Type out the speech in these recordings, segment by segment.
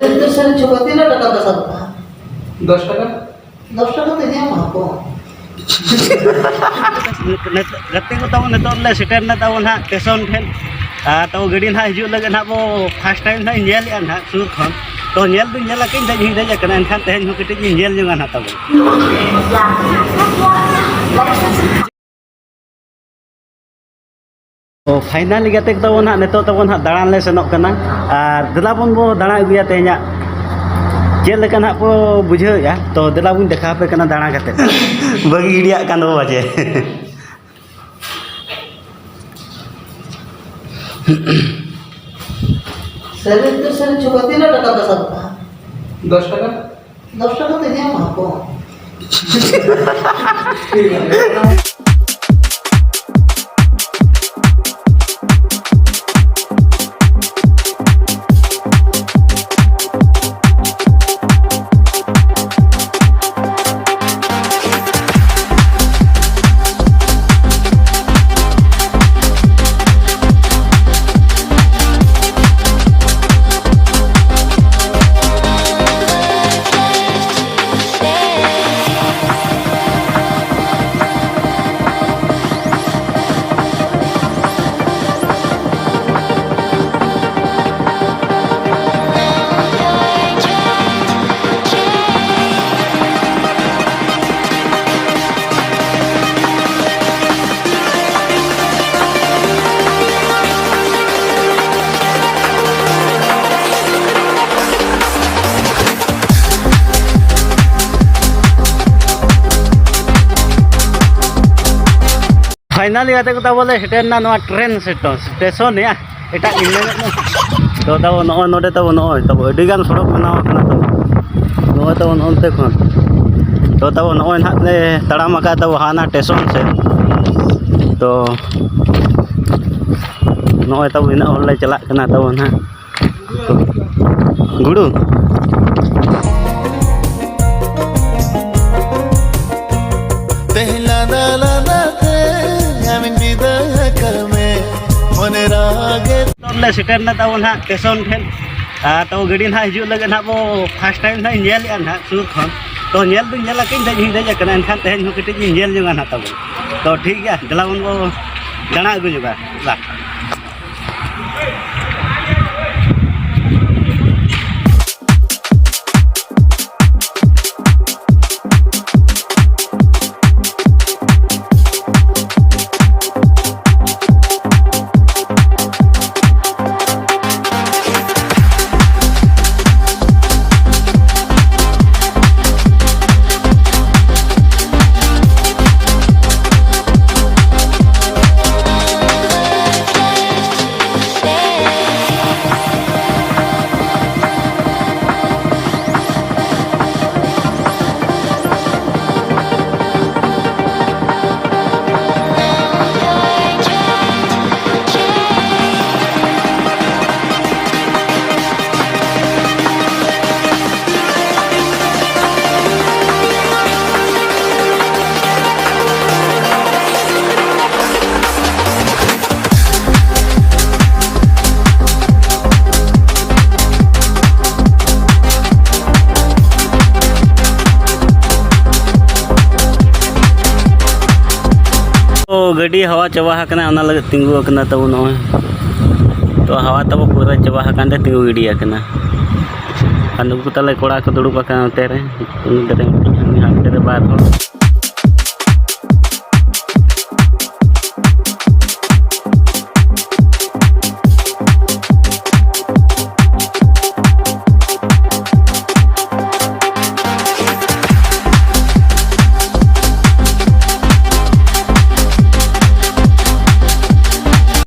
itu sering coba tidak ada kata satu. 10 টাকা 10 টাকা তো দিও না কো गति को तब नित ले सेटर ना तब ना स्टेशन ठेन तो गाड़ी ना हजू लगे ना वो फर्स्ट टाइम ना नेल ना सुर खन तो नेल भी नेल के दे दे कना एनखान तेहन हो कटे नेल जंगा ना तब तो फाइनल गते तब ना नित तब ना दाड़ान ले सेनोक कना और दिलाबन बो दाड़ा अगुया तेहना चेक लेकिन को बुझे तो दिला बुन देखा पे कना दाड़ा करते बगी गिड़िया कान दो बाजे sering itu sering coba tidak ada kata satu. 10 টাকা 10 টাকা তো দিও না কো फाइनल गते को तब बोले हेटेन ना नवा ट्रेन स्टेशन या एटा इने तो तब नोडे तब तब अडिगान सड़क बनाव कना तब तब नोनते खन तो तब ना ले तड़ाम का तब हाना स्टेशन से तो तब इन और ले चला कना तब ना गुड़ू ले सेटर ना तब ना स्टेशन ठेन तो गाड़ी ना हजू लगे ना वो फर्स्ट टाइम ना नेल ना सुर खन तो नेल भी नेल के दे कना एनखान तेहन हो कटे नेल जंगा ना तब तो ठीक है दिला बन वो दाड़ा अगु जगा ला तो गाड़ी हवा चबा लगे तिंगू तब न तो हवा तब पूरा चबा तिंगू गिड़ी ताले कोड़ा को दुड़ूब नोते हांटे बार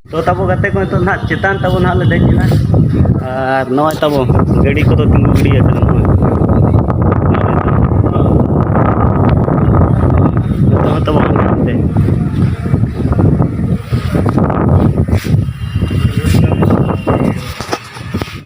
तो तब गते को तो ना चितान तब ना ले देजना और नय तब गाड़ी को तो तिंगू गिड़ी